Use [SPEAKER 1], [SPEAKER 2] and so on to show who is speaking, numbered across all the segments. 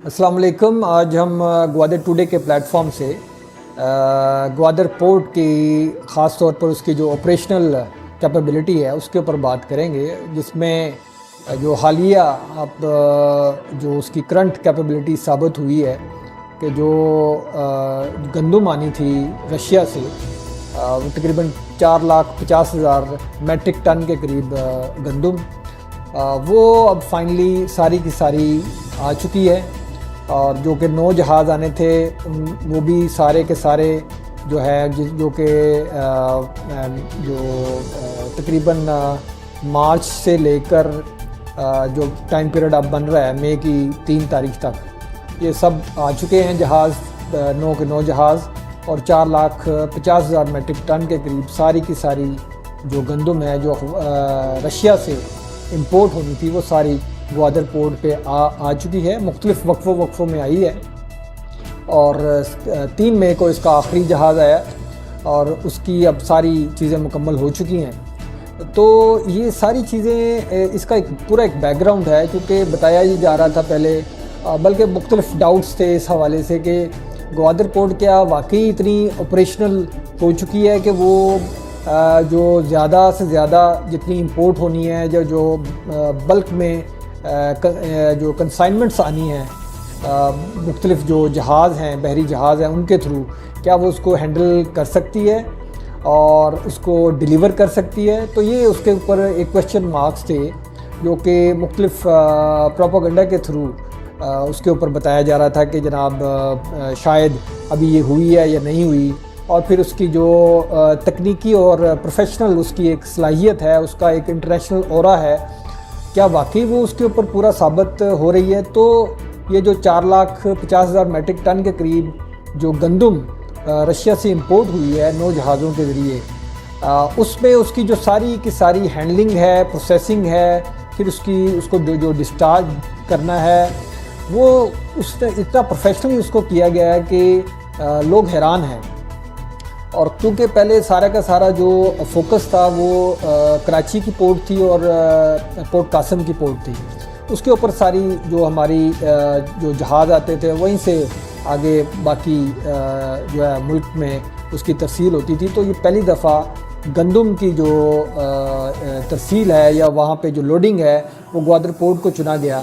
[SPEAKER 1] अस्सलाम वालेकुम। आज हम ग्वादर टुडे के प्लेटफॉर्म से ग्वादर पोर्ट की ख़ास तौर पर उसकी जो ऑपरेशनल कैपेबिलिटी है उसके ऊपर बात करेंगे, जिसमें जो हालिया जो उसकी करंट कैपेबिलिटी साबित हुई है कि जो गंदम आनी थी रशिया से वो तकरीबन 4,50,000 मेट्रिक टन के करीब गंदम वो अब फाइनली सारी की सारी आ चुकी है। और जो कि 9 जहाज़ आने थे वो भी सारे के सारे जो है जो कि तकरीबन मार्च से लेकर जो टाइम पीरियड अब बन रहा है मई की 3 तारीख तक, ये सब आ चुके हैं जहाज़, 9 के 9 जहाज़ और 4,50,000 मेट्रिक टन के करीब सारी की सारी जो गंदम है जो रशिया से इंपोर्ट होनी थी वो सारी ग्वादर पोर्ट पे आ चुकी है। मुख्तलिफ़ वक्फ़ों में आई है और 3 मई को इसका आखिरी जहाज़ आया और उसकी अब सारी चीज़ें मुकम्मल हो चुकी हैं। तो ये सारी चीज़ें इसका एक पूरा एक बैकग्राउंड है, क्योंकि बताया ही जा रहा था पहले, बल्कि मुख्तलिफ़ डाउट्स थे इस हवाले से कि ग्वादर पोर्ट क्या वाकई इतनी ऑपरेशनल हो चुकी है कि वो जो ज़्यादा से ज़्यादा जितनी इंपोर्ट होनी है जो बल्क में जो कंसाइनमेंट्स आनी हैं मुख्तलिफ़ जो जहाज़ हैं, बहरी जहाज़ हैं, उनके थ्रू क्या वो उसको हैंडल कर सकती है और उसको डिलीवर कर सकती है। तो ये उसके ऊपर एक क्वेश्चन मार्क्स थे जो कि मुख्तलिफ़ प्रोपेगेंडा के थ्रू उसके ऊपर बताया जा रहा था कि जनाब शायद अभी ये हुई है या नहीं हुई, और फिर उसकी जो तकनीकी और प्रोफेशनल उसकी एक सलाहियत है, उसका एक इंटरनेशनल ऑरा है, क्या वाकई वो उसके ऊपर पूरा साबित हो रही है। तो ये जो 4,50,000 मेट्रिक टन के करीब जो गंदम रशिया से इंपोर्ट हुई है 9 जहाज़ों के ज़रिए, उसमें उसकी जो सारी की सारी हैंडलिंग है, प्रोसेसिंग है, फिर उसको जो डिस्चार्ज करना है, वो उसने इतना प्रोफेशनली उसको किया गया है कि लोग हैरान हैं। और क्योंकि पहले सारा का सारा जो फोकस था वो कराची की पोर्ट थी और पोर्ट कासम की पोर्ट थी, उसके ऊपर सारी जो हमारी जो जहाज़ आते थे वहीं से आगे बाकी जो है मुल्क में उसकी तरसील होती थी। तो ये पहली दफ़ा गंदम की जो तरसील है या वहाँ पे जो लोडिंग है वो ग्वादर पोर्ट को चुना गया।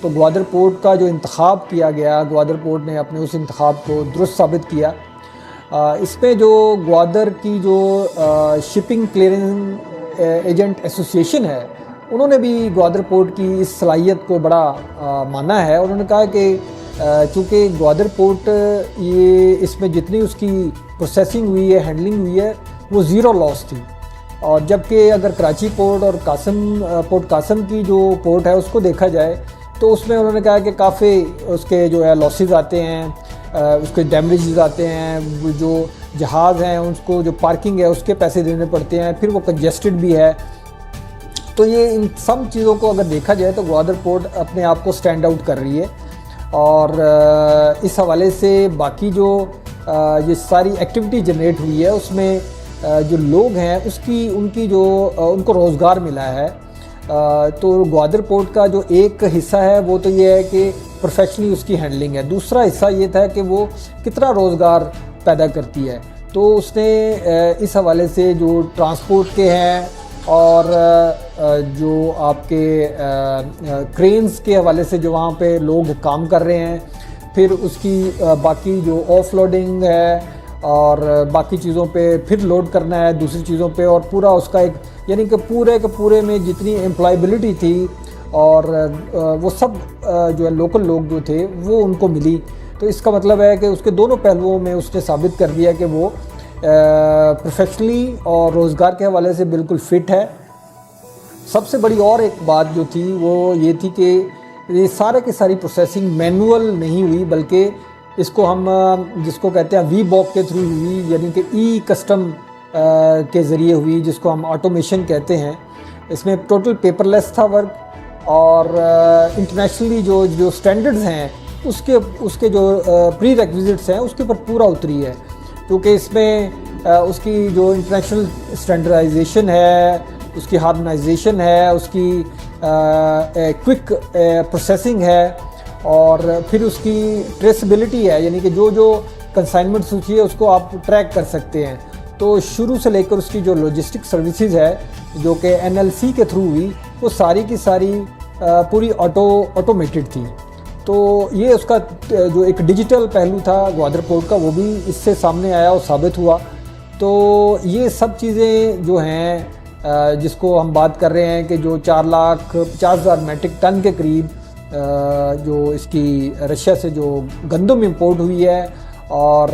[SPEAKER 1] तो ग्वादर पोर्ट का जो इंतखाब किया गया, ग्वादर पोर्ट ने अपने उस इंतखाब को दुरुस्त साबित किया। इसमें जो ग्वादर की जो शिपिंग क्लियरिंग एजेंट एसोसिएशन है, उन्होंने भी ग्वादर पोर्ट की इस सलाहियत को बड़ा माना है। उन्होंने कहा कि चूँकि ग्वादर पोर्ट ये इसमें जितनी उसकी प्रोसेसिंग हुई है, हैंडलिंग हुई है, वो ज़ीरो लॉस थी। और जबकि अगर कराची पोर्ट और पोर्ट कासम की जो पोर्ट है उसको देखा जाए तो उसमें उन्होंने कहा कि काफ़ी उसके जो है लॉसेस आते हैं, उसके डैमेजेस आते हैं, जो जहाज़ हैं उसको जो पार्किंग है उसके पैसे देने पड़ते हैं, फिर वो कंजेस्टेड भी है। तो ये इन सब चीज़ों को अगर देखा जाए तो ग्वादर पोर्ट अपने आप को स्टैंड आउट कर रही है। और इस हवाले से बाकी जो ये सारी एक्टिविटी जनरेट हुई है उसमें जो लोग हैं उनकी जो उनको रोज़गार मिला है। तो ग्वादर पोर्ट का जो एक हिस्सा है वो तो ये है कि प्रोफेशनली उसकी हैंडलिंग है, दूसरा हिस्सा ये था कि वो कितना रोज़गार पैदा करती है। तो उसने इस हवाले से जो ट्रांसपोर्ट के हैं और जो आपके क्रेन्स के हवाले से जो वहाँ पे लोग काम कर रहे हैं, फिर उसकी बाकी जो ऑफलोडिंग है और बाकी चीज़ों पे फिर लोड करना है दूसरी चीज़ों पे, और पूरा उसका एक यानी कि पूरे के पूरे में जितनी एम्प्लॉयबिलिटी थी और वो सब जो है लोकल लोग जो थे वो उनको मिली। तो इसका मतलब है कि उसके दोनों पहलुओं में उसने साबित कर दिया कि वो प्रोफेशनली और रोज़गार के हवाले से बिल्कुल फ़िट है। सबसे बड़ी और एक बात जो थी वो ये थी कि ये सारे की सारी प्रोसेसिंग मैनुअल नहीं हुई, बल्कि इसको हम जिसको कहते हैं वी बॉक के थ्रू हुई, यानी कि ई कस्टम के ज़रिए हुई, जिसको हम ऑटोमेशन कहते हैं। इसमें टोटल पेपरलेस था वर्क, और इंटरनेशनली जो स्टैंडर्ड्स हैं उसके जो प्री रेक्विजिट्स हैं उसके ऊपर पूरा उतरी है, क्योंकि इसमें उसकी जो इंटरनेशनल स्टैंडर्डाइजेशन है, उसकी हार्मोनाइजेशन है, उसकी क्विक प्रोसेसिंग है, اور پھر اس کی ٹریسبلٹی ہے، یعنی کہ جو کنسائنمنٹس ہوتی ہے اس کو آپ ٹریک کر سکتے ہیں۔ تو شروع سے لے کر اس کی جو لاجسٹک سروسز ہے جو کہ NLC کے تھرو ہوئی، وہ ساری کی ساری پوری آٹومیٹڈ تھی۔ تو یہ اس کا جو ایک ڈیجیٹل پہلو تھا گوادر پورٹ کا، وہ بھی اس سے سامنے آیا اور ثابت ہوا۔ تو یہ سب چیزیں جو ہیں جس کو ہم بات کر رہے ہیں کہ جو 4,50,000 میٹرک ٹن کے قریب جو اس کی رشیا سے جو گندم امپورٹ ہوئی ہے اور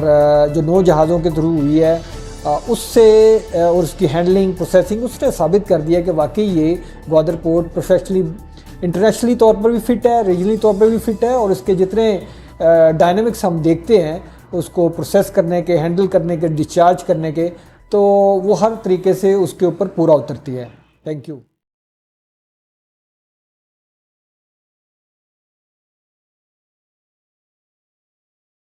[SPEAKER 1] جو 9 جہازوں کے تھرو ہوئی ہے، اس سے اور اس کی ہینڈلنگ پروسیسنگ، اس نے ثابت کر دیا کہ واقعی یہ گوادر پورٹ پروفیشنلی انٹرنیشنلی طور پر بھی فٹ ہے، ریجنلی طور پر بھی فٹ ہے، اور اس کے جتنے ڈائنامکس ہم دیکھتے ہیں اس کو پروسیس کرنے کے، ہینڈل کرنے کے، ڈسچارج کرنے کے، تو وہ ہر طریقے سے اس کے اوپر پورا اترتی ہے۔ Thank you.